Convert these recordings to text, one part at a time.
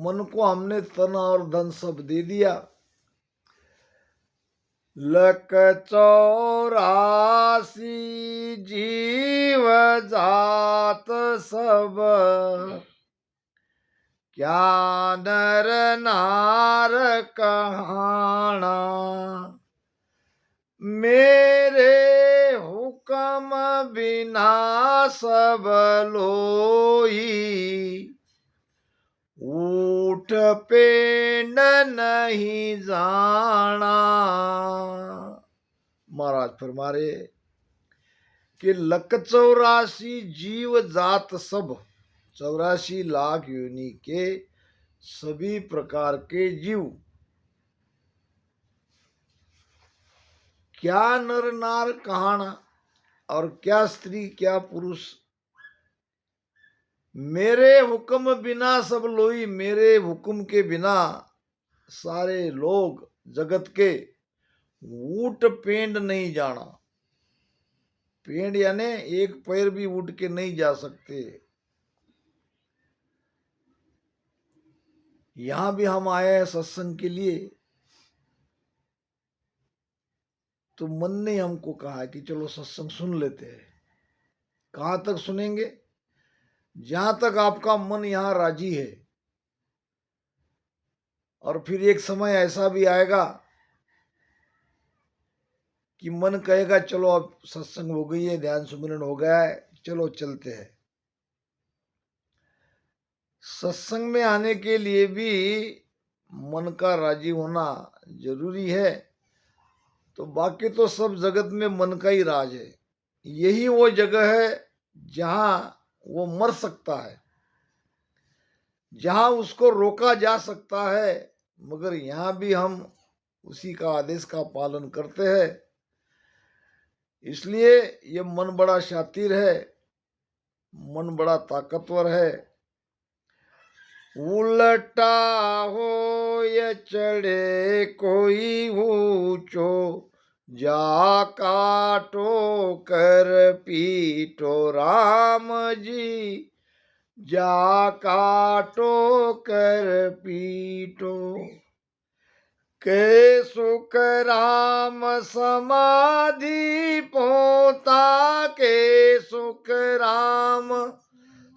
मन को हमने तन और धन सब दे दिया। लक 84 जीव जात सब, क्या नर नार कहाना। मेरे हुक्म बिना सब लोई, ऊठ पेंड नहीं जाना। महाराज फरमारे कि लक 84 जीव जात सब, 84 लाख योनि के सभी प्रकार के जीव, क्या नर नार कहाना, और क्या स्त्री क्या पुरुष, मेरे हुक्म बिना सब लोई, मेरे हुक्म के बिना सारे लोग जगत के ऊट पेंड नहीं जाना। पेंड यानी एक पैर भी उठ के नहीं जा सकते। यहां भी हम आए हैं सत्संग के लिए, तो मन ने हमको कहा कि चलो सत्संग सुन लेते हैं। कहां तक सुनेंगे? जहां तक आपका मन यहां राजी है। और फिर एक समय ऐसा भी आएगा कि मन कहेगा चलो अब सत्संग हो गई है, ध्यान सुमिरन हो गया है, चलो चलते हैं। सत्संग में आने के लिए भी मन का राजी होना जरूरी है। तो बाकी तो सब जगत में मन का ही राज है। यही वो जगह है जहां वो मर सकता है, जहां उसको रोका जा सकता है। मगर यहां भी हम उसी का आदेश का पालन करते हैं। इसलिए ये मन बड़ा शातिर है, मन बड़ा ताकतवर है। उल्टा हो ये चढ़े कोई ऊंचो, जा काटो कर पीटो राम जी, जा काटो कर पीटो। के सुख राम समाधि पोता, के सुख राम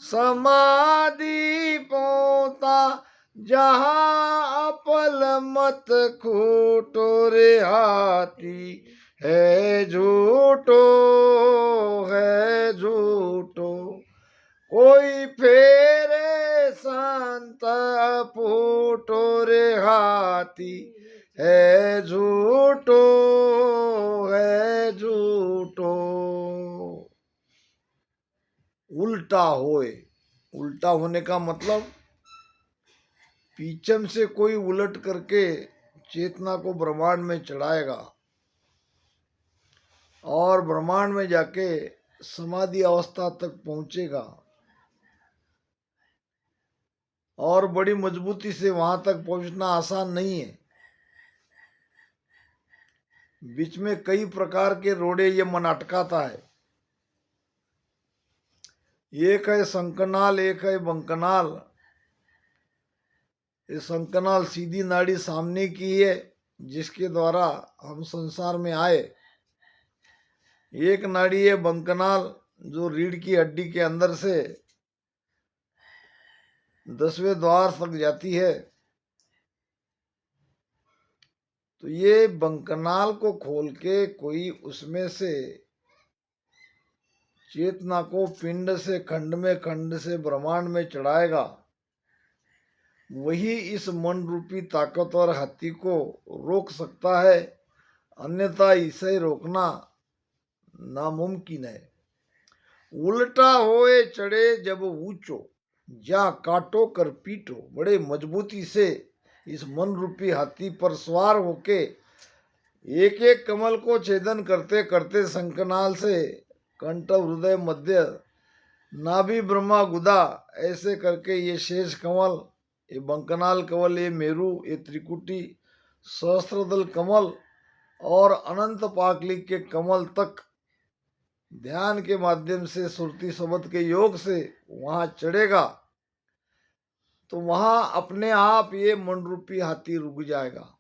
समाधि पोता, जहाँ अपल मत खूटो रे हाथी, है झूठो है झूठो। कोई फेरे संत फूटो रे हाथी, है झूठो है झूठो। उल्टा होए, उल्टा होने का मतलब पीछम से कोई उलट करके चेतना को ब्रह्मांड में चढ़ाएगा और ब्रह्मांड में जाके समाधि अवस्था तक पहुंचेगा और बड़ी मजबूती से वहां तक पहुंचना आसान नहीं है। बीच में कई प्रकार के रोड़े ये मन अटकाता है। एक है संकनाल, एक है बंकनाल। ये संकनाल सीधी नाड़ी सामने की है जिसके द्वारा हम संसार में आए। एक नाड़ी है बंकनाल जो रीढ़ की हड्डी के अंदर से 10वें द्वार तक जाती है। तो ये बंकनाल को खोल के कोई उसमें से चेतना को पिंड से खंड से ब्रह्मांड में चढ़ाएगा, वही इस मन रूपी ताकतवर हाथी को रोक सकता है। अन्यथा इसे रोकना नामुमकिन है। उल्टा होए चढ़े जब ऊंचो, जा काटो कर पीटो। बड़े मजबूती से इस मन रूपी हाथी पर सवार होके एक एक कमल को छेदन करते करते संकनाल से कंठ हृदय मध्य नाभि ब्रह्मा गुदा ऐसे करके ये शेष कमल, ये बंकनाल कमल, ये मेरु, ये त्रिकुटी, सहस्त्रदल कमल और अनंत पाकलिक के कमल तक ध्यान के माध्यम से सुरति शब्द के योग से वहां चढ़ेगा। तो वहां अपने आप ये मन रूपी हाथी रुक जाएगा।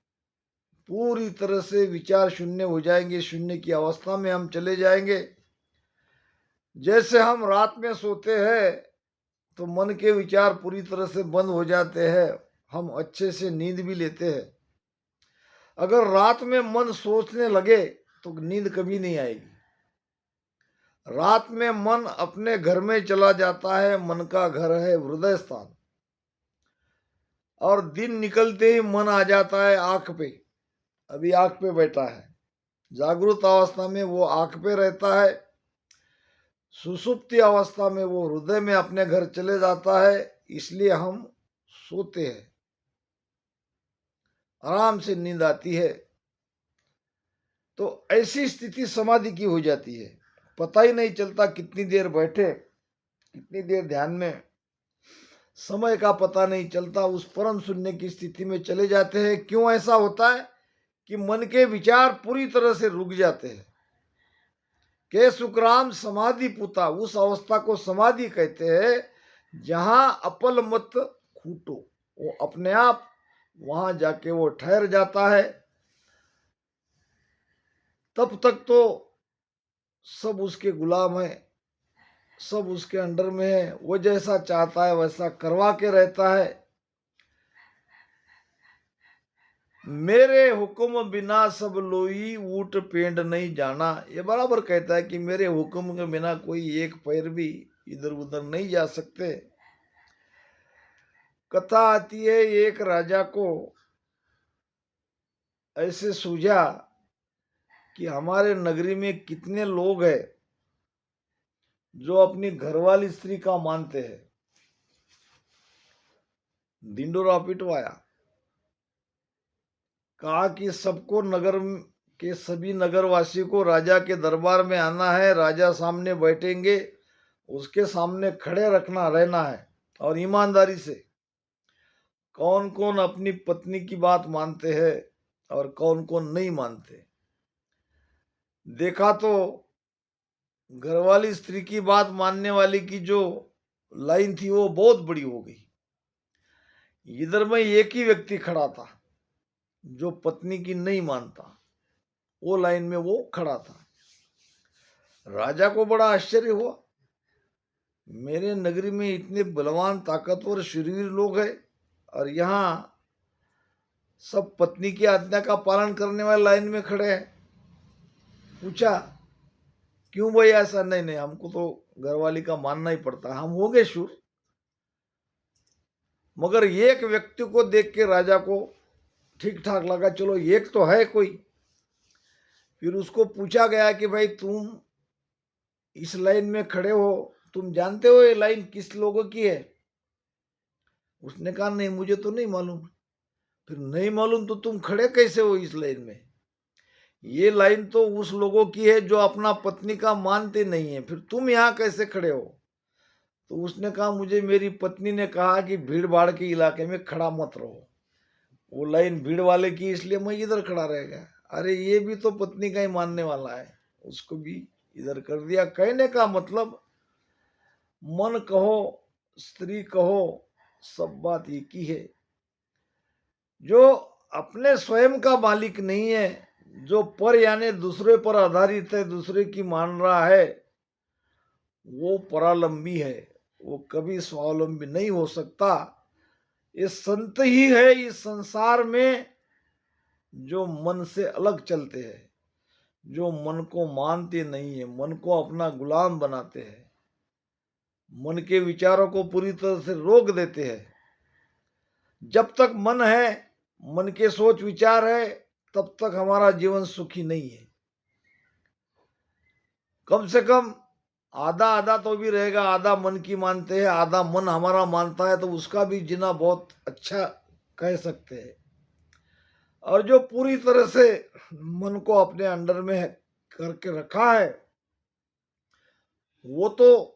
पूरी तरह से विचार शून्य हो जाएंगे, शून्य की अवस्था में हम चले जाएंगे। जैसे हम रात में सोते हैं तो मन के विचार पूरी तरह से बंद हो जाते हैं, हम अच्छे से नींद भी लेते हैं। अगर रात में मन सोचने लगे तो नींद कभी नहीं आएगी। रात में मन अपने घर में चला जाता है, मन का घर है हृदय स्थान। और दिन निकलते ही मन आ जाता है आंख पे, अभी आंख पे बैठा है। जागृत अवस्था में वो आंख पे रहता है, सुसुप्ति अवस्था में वो हृदय में अपने घर चले जाता है। इसलिए हम सोते हैं, आराम से नींद आती है। तो ऐसी स्थिति समाधि की हो जाती है, पता ही नहीं चलता कितनी देर बैठे, कितनी देर ध्यान में, समय का पता नहीं चलता। उस परम शून्य की स्थिति में चले जाते हैं। क्यों ऐसा होता है कि मन के विचार पूरी तरह से रुक जाते हैं। के सुखराम समाधि पुता, उस अवस्था को समाधि कहते हैं जहां अपल मत खूटो, वो अपने आप वहां जाके वो ठहर जाता है। तब तक तो सब उसके गुलाम है, सब उसके अंडर में है, वो जैसा चाहता है वैसा करवा के रहता है। मेरे हुक्म बिना सब लोई ऊट पेंड नहीं जाना, ये बराबर कहता है कि मेरे हुक्म के बिना कोई एक पैर भी इधर उधर नहीं जा सकते। कथा आती है, एक राजा को ऐसे सूझा कि हमारे नगरी में कितने लोग हैं जो अपनी घरवाली स्त्री का मानते हैं। ढिंडोरा पिटवाया, कहा कि सबको नगर के सभी नगरवासी को राजा के दरबार में आना है, राजा सामने बैठेंगे, उसके सामने खड़े रखना रहना है। और ईमानदारी से कौन कौन अपनी पत्नी की बात मानते हैं और कौन कौन नहीं मानते। देखा तो घरवाली स्त्री की बात मानने वाली की जो लाइन थी वो बहुत बड़ी हो गई। इधर में एक ही व्यक्ति खड़ा था जो पत्नी की नहीं मानता, वो लाइन में वो खड़ा था। राजा को बड़ा आश्चर्य हुआ, मेरे नगरी में इतने बलवान ताकतवर शरीर लोग हैं और यहाँ सब पत्नी की आज्ञा का पालन करने वाले लाइन में खड़े हैं। पूछा, क्यों भाई ऐसा? नहीं नहीं, हमको तो घरवाली का मानना ही पड़ता है, हम हो गए शूर। मगर एक व्यक्ति को देख के राजा को ठीक ठाक लगा, चलो एक तो है कोई। फिर उसको पूछा गया कि भाई तुम इस लाइन में खड़े हो, तुम जानते हो ये लाइन किस लोगों की है? उसने कहा नहीं, मुझे तो नहीं मालूम। फिर नहीं मालूम तो तुम खड़े कैसे हो इस लाइन में? ये लाइन तो उस लोगों की है जो अपना पत्नी का मानते नहीं है, फिर तुम यहाँ कैसे खड़े हो? तो उसने कहा, मुझे मेरी पत्नी ने कहा कि भीड़ भाड़ के इलाके में खड़ा मत रहो, वो लाइन भीड़ वाले की, इसलिए मैं इधर खड़ा रह गया। अरे ये भी तो पत्नी का ही मानने वाला है, उसको भी इधर कर दिया। कहने का मतलब, मन कहो स्त्री कहो, सब बात एक ही है। जो अपने स्वयं का मालिक नहीं है, जो पर यानी दूसरे पर आधारित है, दूसरे की मान रहा है, वो परालंबी है, वो कभी स्वावलंबी नहीं हो सकता। ये संत ही है इस संसार में जो मन से अलग चलते हैं, जो मन को मानते नहीं है, मन को अपना गुलाम बनाते हैं, मन के विचारों को पूरी तरह से रोक देते हैं। जब तक मन है, मन के सोच विचार है, तब तक हमारा जीवन सुखी नहीं है। कम से कम आधा आधा तो भी रहेगा, आधा मन की मानते हैं, आधा मन हमारा मानता है, तो उसका भी जीना बहुत अच्छा कह सकते हैं। और जो पूरी तरह से मन को अपने अंडर में करके रखा है, वो तो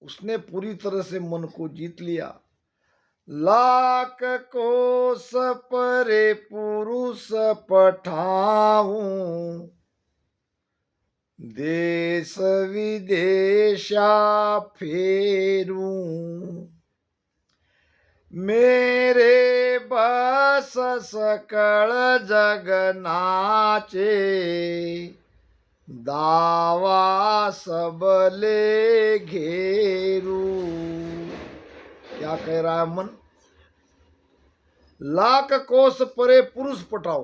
उसने पूरी तरह से मन को जीत लिया। लाख कोस परे पुरुष पठाऊं, देश विदेशा फेरूं, मेरे बस सकळ जग नाचे, दावा सबले घेरू। क्या कह रहा है मन? लाख कोस परे पुरुष पटाओ,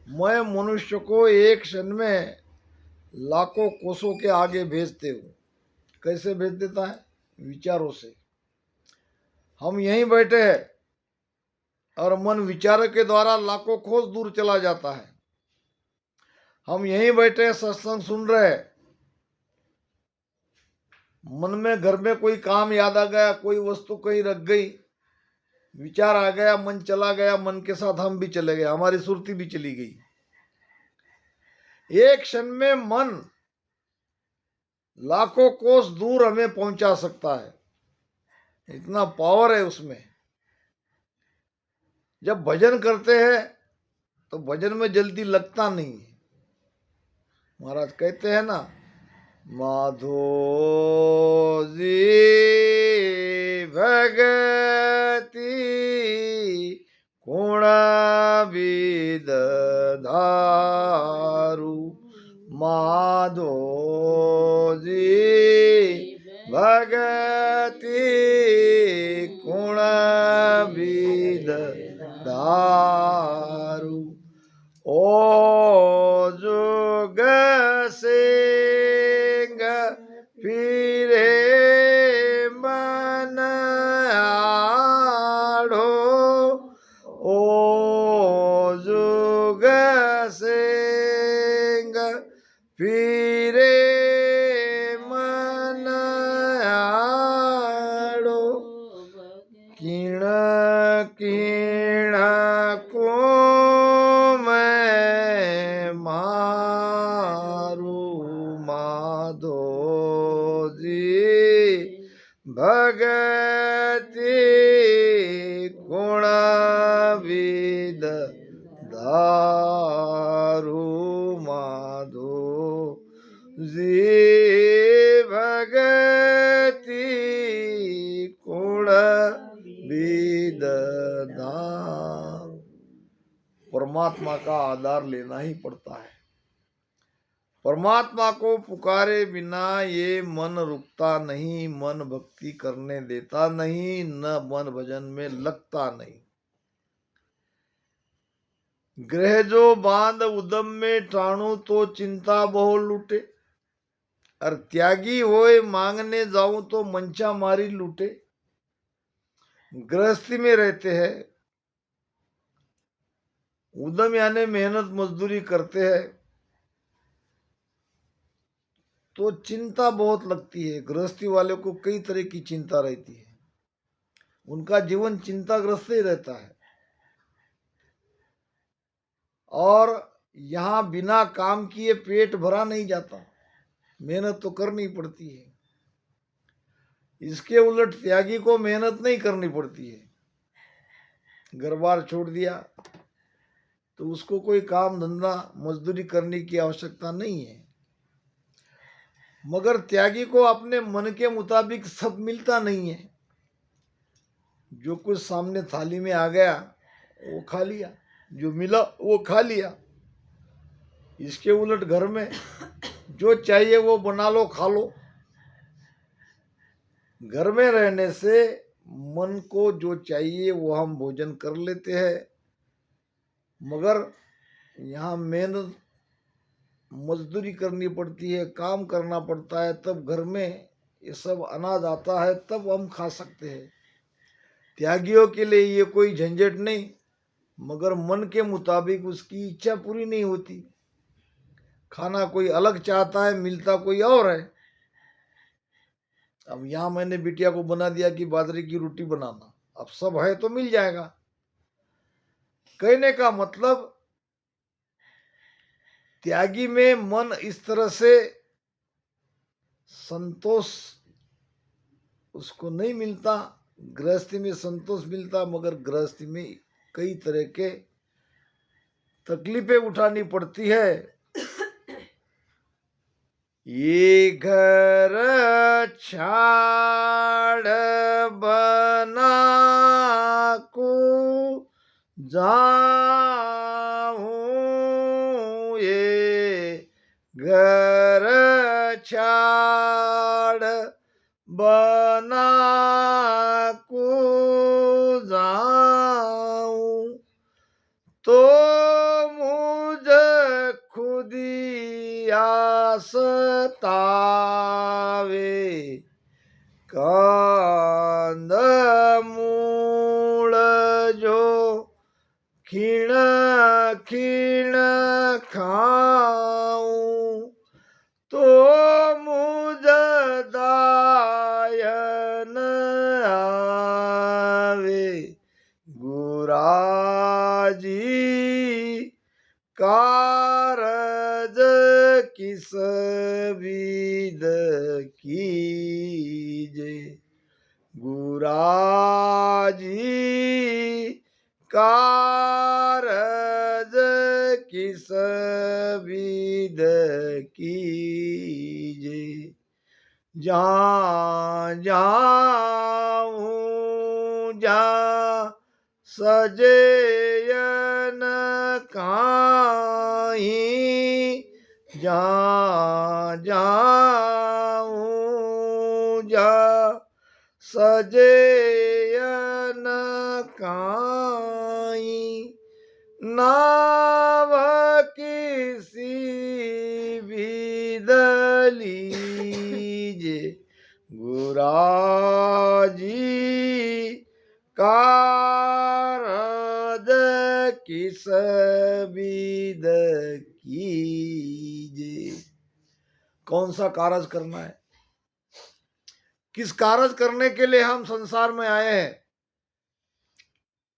मैं मनुष्य को एक क्षण में लाखों कोसों के आगे भेजते हूँ। कैसे भेज देता है? विचारों से। हम यहीं बैठे हैं और मन विचार के द्वारा लाखों कोस दूर चला जाता है। हम यहीं बैठे सत्संग सुन रहे हैं, मन में घर में कोई काम याद आ गया, कोई वस्तु कहीं रख गई, विचार आ गया, मन चला गया, मन के साथ हम भी चले गए, हमारी सुरती भी चली गई। एक क्षण में मन लाखों कोस दूर हमें पहुंचा सकता है, इतना पावर है उसमें। जब भजन करते हैं तो भजन में जल्दी लगता नहीं है। महाराज कहते हैं ना, माधो जी भगति गुण विद धारू, माधो जी भगति गुण विद दारू, ओ जुग सिंह फिरे मन आढ़ो, ओ जुग सिंह फिरे मन आढ़ो, किण किण को मैं मारू, माधो जी भगति गुण विद दारू, माधो जी भगति गुण विद दारू। परमात्मा का आधार लेना ही पड़ता है। परमात्मा को पुकारे बिना ये मन रुकता नहीं, मन भक्ति करने देता नहीं, न मन भजन में लगता नहीं। ग्रह जो बांध उदम में टाणु, तो चिंता बहु लूटे, और त्यागी होए मांगने जाऊं तो मंचा मारी लूटे। गृहस्थी में रहते हैं, उद्यम यानी मेहनत मजदूरी करते हैं तो चिंता बहुत लगती है। गृहस्थी वाले को कई तरह की चिंता रहती है, उनका जीवन चिंताग्रस्त ही रहता है। और यहाँ बिना काम किए पेट भरा नहीं जाता, मेहनत तो करनी पड़ती है। इसके उलट त्यागी को मेहनत नहीं करनी पड़ती है, घर बार छोड़ दिया तो उसको कोई काम धंधा मजदूरी करने की आवश्यकता नहीं है। मगर त्यागी को अपने मन के मुताबिक सब मिलता नहीं है। जो कुछ सामने थाली में आ गया वो खा लिया, जो मिला वो खा लिया। इसके उलट घर में जो चाहिए वो बना लो, खा लो। घर में रहने से मन को जो चाहिए वो हम भोजन कर लेते हैं, मगर यहाँ मेहनत मजदूरी करनी पड़ती है, काम करना पड़ता है, तब घर में ये सब अनाज आता है, तब हम खा सकते हैं। त्यागियों के लिए ये कोई झंझट नहीं, मगर मन के मुताबिक उसकी इच्छा पूरी नहीं होती। खाना कोई अलग चाहता है, मिलता कोई और है। अब यहाँ मैंने बिटिया को बना दिया कि बाजरे की रोटी बनाना, अब सब है तो मिल जाएगा। कहने का मतलब त्यागी में मन इस तरह से संतोष उसको नहीं मिलता। गृहस्थी में संतोष मिलता, मगर गृहस्थी में कई तरह के तकलीफें उठानी पड़ती है। ये घर छाड़ बना को जाऊं, ये घर छाड़ बना को जाऊं, तो मुझे खुदी आस सतावे, कंद मूळ जो खीण खीण खाऊं, तो मुझ दायन आवे, गुराजी कारज किस विद कीजे, गुराजी कारज किस विद कीजे, जहाँ जाऊं जा सजेयन काहीं, जहाँ जाऊं जा सजेयन काहीं, नाव किसी लीजे, गुराजी कारज किस विद कीजे। कौन सा कारज करना है, किस कारज करने के लिए हम संसार में आए हैं?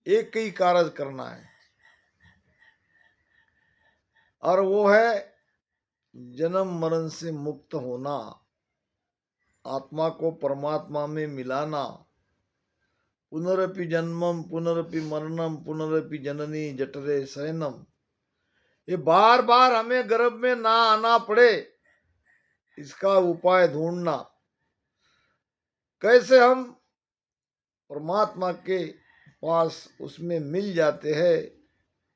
एक ही कारज करना है, और वो है जन्म मरण से मुक्त होना, आत्मा को परमात्मा में मिलाना। पुनरपि जन्मम पुनरपि मरणम पुनरपि जननी जठरे शयनम, ये बार बार हमें गर्भ में ना आना पड़े, इसका उपाय ढूंढना। कैसे हम परमात्मा के पास उसमें मिल जाते हैं,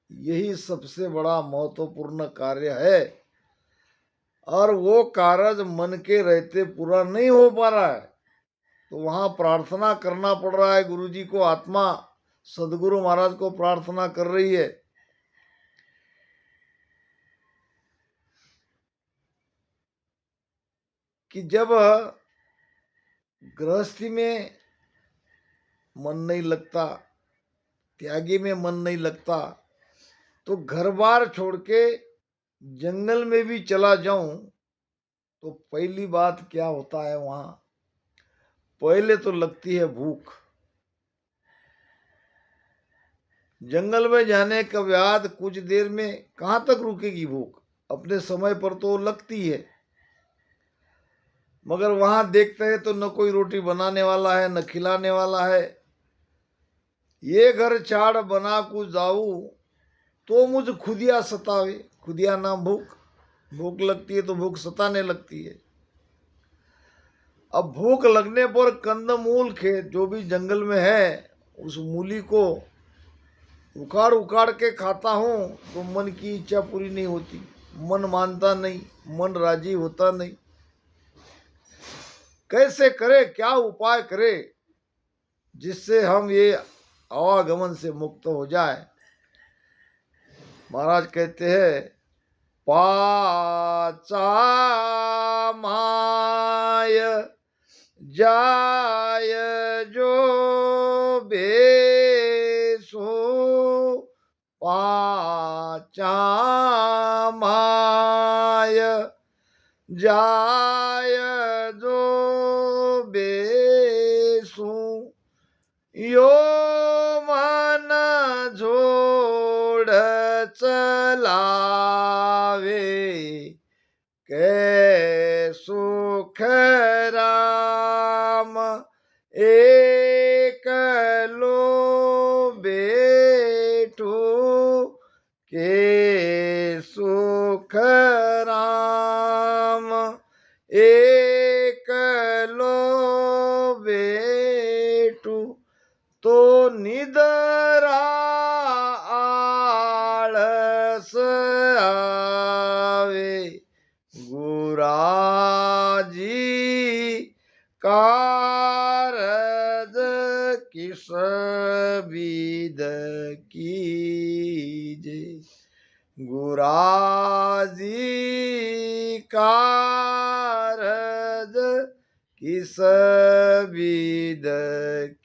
यही सबसे बड़ा महत्वपूर्ण कार्य है। और वो कार्य मन के रहते पूरा नहीं हो पा रहा है, तो वहां प्रार्थना करना पड़ रहा है। गुरु जी को, आत्मा सदगुरु महाराज को प्रार्थना कर रही है कि जब गृहस्थी में मन नहीं लगता, त्यागी में मन नहीं लगता, तो घर बार छोड़ के जंगल में भी चला जाऊं तो पहली बात क्या होता है, वहां पहले तो लगती है भूख। जंगल में जाने के बाद कुछ देर में कहां तक रुकेगी भूख, अपने समय पर तो लगती है, मगर वहां देखते हैं तो न कोई रोटी बनाने वाला है न खिलाने वाला है। ये घर छाड़ बना को जाऊं, तो मुझ खुदिया सतावे, खुदिया नाम भूख, भूख लगती है तो भूख सताने लगती है। अब भूख लगने पर कंदमूल खेत जो भी जंगल में है, उस मूली को उखाड़ उखाड़ के खाता हूं, तो मन की इच्छा पूरी नहीं होती, मन मानता नहीं, मन राजी होता नहीं। कैसे करे, क्या उपाय करे जिससे हम ये आवागमन से मुक्त हो जाए? महाराज कहते हैं, पाचा माय जाय जो बेसो, पाचा माय जाय जो बेसो, यो मन जोड़ चलावे, कै सुख राम एक लो बेटू, के सुख राम निदरा आळस आवे गुराजी कारज किस विद कीजे गुराजी कारज किस विद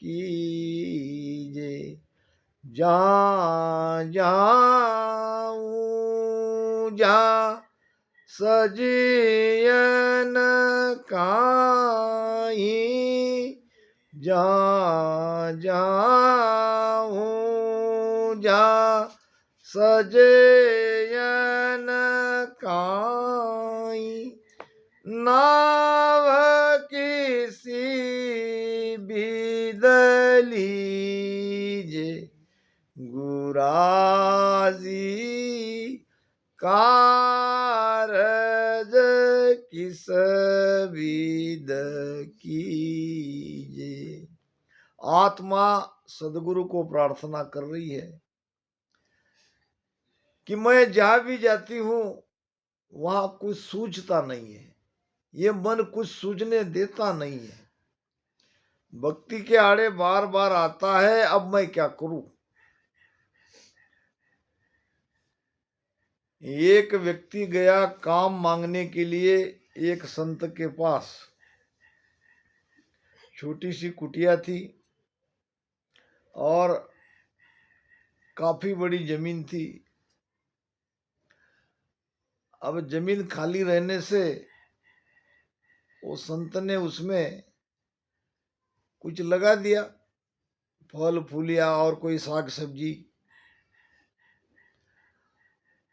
कीजे जा जाऊं जा सजियन काई जा जाऊं जा सजयन काई नाव किसी बिदलीजे गुराजी कारज किस विद कीजे। आत्मा सदगुरु को प्रार्थना कर रही है कि मैं जहां भी जाती हूं वहां कुछ सूझता नहीं है, ये मन कुछ सूझने देता नहीं है, भक्ति के आड़े बार बार आता है, अब मैं क्या करूं। एक व्यक्ति गया काम मांगने के लिए एक संत के पास। छोटी सी कुटिया थी और काफी बड़ी जमीन थी। अब जमीन खाली रहने से वो संत ने उसमें कुछ लगा दिया, फल फूलिया और कोई साग सब्जी।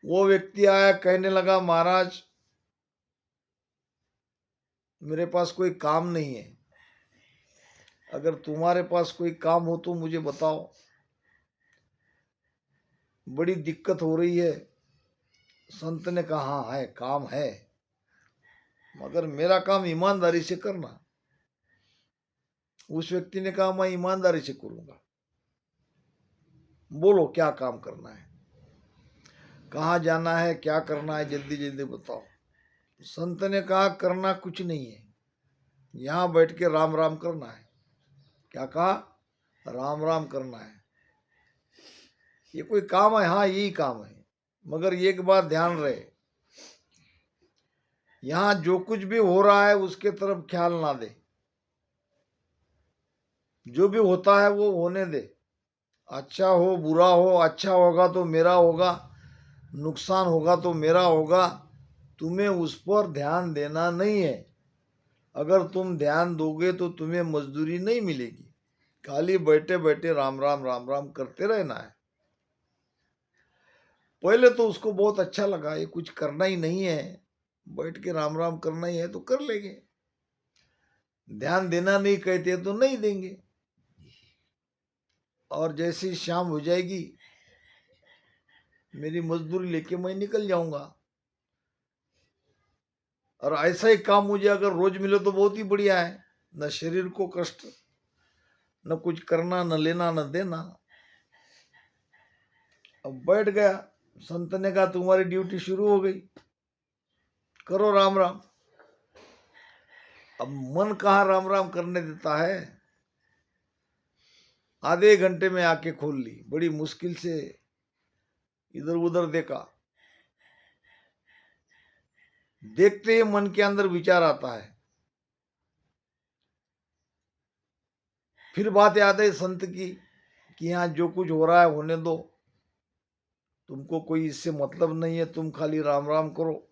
वो व्यक्ति आया, कहने लगा महाराज मेरे पास कोई काम नहीं है, अगर तुम्हारे पास कोई काम हो तो मुझे बताओ, बड़ी दिक्कत हो रही है। संत ने कहा हाँ है, काम है, मगर मेरा काम ईमानदारी से करना। उस व्यक्ति ने कहा मैं ईमानदारी से करूंगा, बोलो क्या काम करना है, कहाँ जाना है, क्या करना है, जल्दी जल्दी बताओ। संत ने कहा करना कुछ नहीं है, यहां बैठ के राम राम करना है। क्या कहा? राम राम करना है। ये कोई काम है? हाँ यही काम है, मगर एक बात ध्यान रहे, यहां जो कुछ भी हो रहा है उसके तरफ ख्याल ना दे, जो भी होता है वो होने दे, अच्छा हो बुरा हो, अच्छा होगा तो मेरा होगा, नुकसान होगा तो मेरा होगा, तुम्हें उस पर ध्यान देना नहीं है। अगर तुम ध्यान दोगे तो तुम्हें मजदूरी नहीं मिलेगी, खाली बैठे बैठे राम राम करते रहना है। पहले तो उसको बहुत अच्छा लगा, ये कुछ करना ही नहीं है, बैठ के राम राम करना ही है तो कर लेंगे, ध्यान देना नहीं कहते तो नहीं देंगे, और जैसी शाम हो जाएगी मेरी मजदूरी लेके मैं निकल जाऊंगा। और ऐसा ही काम मुझे अगर रोज मिले तो बहुत ही बढ़िया है, न शरीर को कष्ट, न कुछ करना, न लेना न देना। अब बैठ गया, संत ने कहा तुम्हारी ड्यूटी शुरू हो गई, करो राम राम। अब मन कहाँ राम राम करने देता है, आधे घंटे में आके खोल ली, बड़ी मुश्किल से इधर उधर देखा, देखते ही मन के अंदर विचार आता है। फिर बात याद है संत की कि यहाँ जो कुछ हो रहा है होने दो, तुमको कोई इससे मतलब नहीं है, तुम खाली राम राम करो।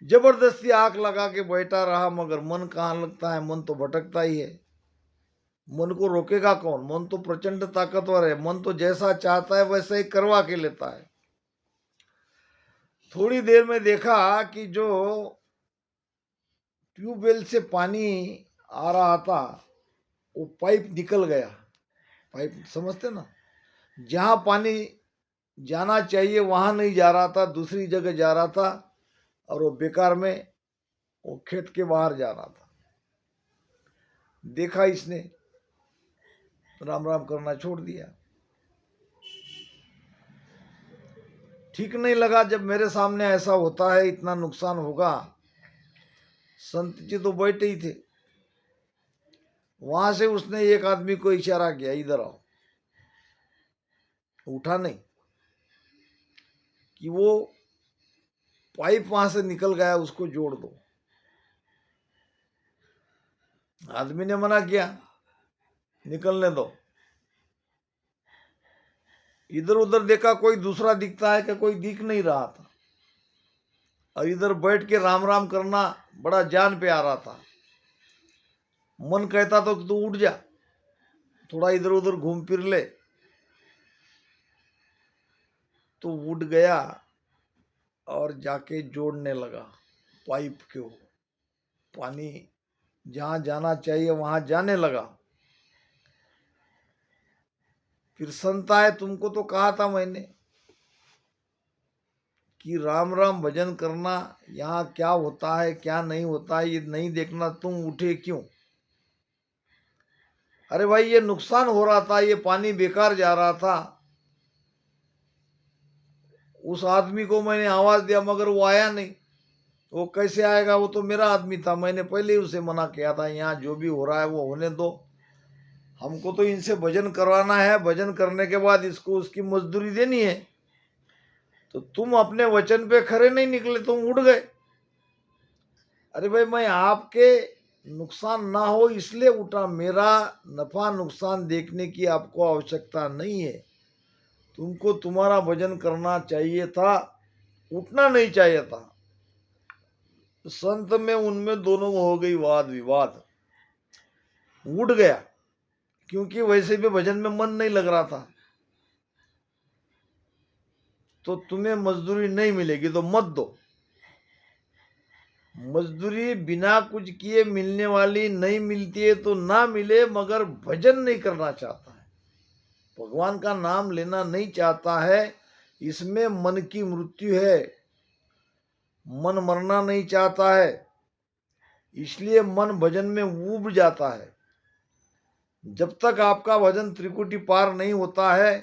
जबरदस्ती आंख लगा के बैठा रहा, मगर मन कहाँ लगता है, मन तो भटकता ही है। मन को रोकेगा कौन? मन तो प्रचंड ताकतवर है, मन तो जैसा चाहता है वैसा ही करवा के लेता है। थोड़ी देर में देखा कि जो ट्यूबवेल से पानी आ रहा था वो पाइप निकल गया। पाइप समझते ना, जहां पानी जाना चाहिए वहां नहीं जा रहा था, दूसरी जगह जा रहा था, और वो बेकार में वो खेत के बाहर जा रहा था। देखा इसने, राम राम करना छोड़ दिया। ठीक नहीं लगा जब मेरे सामने ऐसा होता है, इतना नुकसान होगा। संत जी तो बैठे ही थे। वहां से उसने एक आदमी को इशारा किया, इधर आओ। उठा नहीं कि वो पाइप वहां से निकल गया, उसको जोड़ दो। आदमी ने मना किया, निकलने दो। इधर उधर देखा, कोई दूसरा दिखता है कि कोई दिख नहीं रहा था। और इधर बैठ के राम राम करना बड़ा जान पे आ रहा था। मन कहता तो तू उठ जा, थोड़ा इधर उधर घूम फिर ले। तो उठ गया और जाके जोड़ने लगा पाइप को। पानी जहां जाना चाहिए वहां जाने लगा। फिर संत आए, तुमको तो कहा था मैंने कि राम राम भजन करना, यहाँ क्या होता है क्या नहीं होता है ये नहीं देखना, तुम उठे क्यों? अरे भाई ये नुकसान हो रहा था, ये पानी बेकार जा रहा था। उस आदमी को मैंने आवाज दिया मगर वो आया नहीं। वो कैसे आएगा, वो तो मेरा आदमी था। मैंने पहले ही उसे मना किया था, यहाँ जो भी हो रहा है वो होने दो, हमको तो इनसे भजन करवाना है। भजन करने के बाद इसको उसकी मजदूरी देनी है। तो तुम अपने वचन पे खरे नहीं निकले, तुम उठ गए। अरे भाई मैं आपके नुकसान ना हो इसलिए उठा, मेरा नफा नुकसान देखने की आपको आवश्यकता नहीं है। तुमको तुम्हारा भजन करना चाहिए था, उठना नहीं चाहिए था। संत में उनमें दोनों हो गई वाद विवाद। उठ गया क्योंकि वैसे भी भजन में मन नहीं लग रहा था। तो तुम्हें मजदूरी नहीं मिलेगी तो मत दो। मजदूरी बिना कुछ किए मिलने वाली नहीं मिलती है तो ना मिले, मगर भजन नहीं करना चाहता है, भगवान का नाम लेना नहीं चाहता है, इसमें मन की मृत्यु है। मन मरना नहीं चाहता है, इसलिए मन भजन में ऊब जाता है। जब तक आपका भजन त्रिकुटी पार नहीं होता है,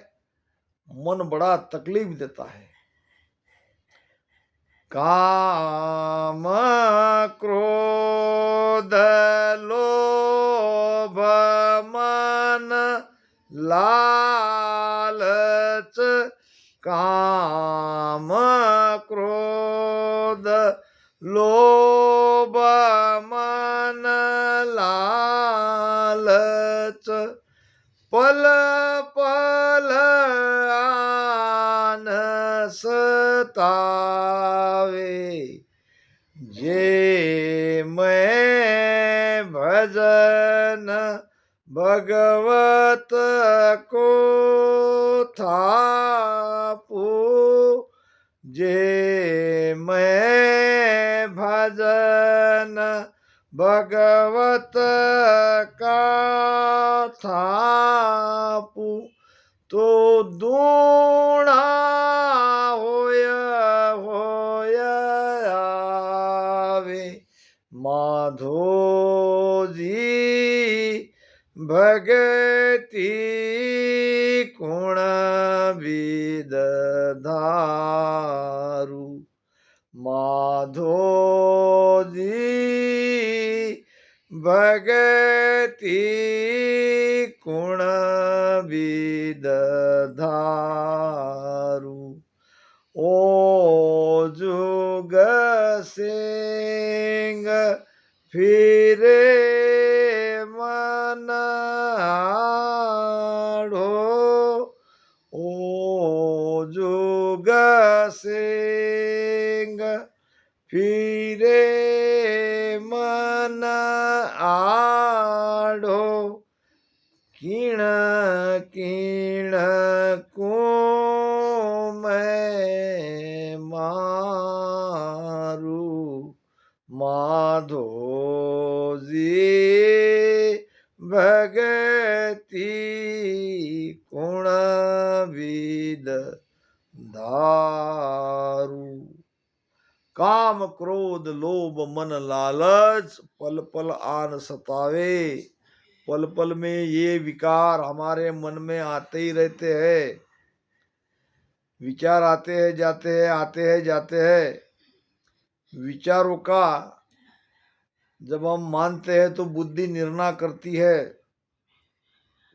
मन बड़ा तकलीफ देता है। काम क्रोध लोभ मान लालच, काम क्रोध लोभ मान लालच, पल पल आन सतावे, जे मैं भजन भगवत को थापू, जे मैं भजन भगवत का थापू, तो दूणा होय होय आवे, माधो जी भगति कुण विद धारू, माधो जी भगति कुण विद धारू, ओ जुग सिंह फिरे मन आढ़ो, ओ जुग सिंह फिरे मन आढ़ो, किण किण को मैं मारू, माधो जी भगति कुण विद धारू। काम क्रोध लोभ मन लालच, पल पल आन सतावे, पल पल में ये विकार हमारे मन में आते ही रहते हैं। विचार आते हैं जाते हैं, आते हैं जाते हैं। विचारों का जब हम मानते हैं तो बुद्धि निर्णय करती है,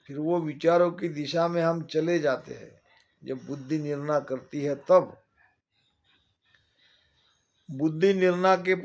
फिर वो विचारों की दिशा में हम चले जाते हैं। जब बुद्धि निर्णय करती है तब बुद्धि निर्णय के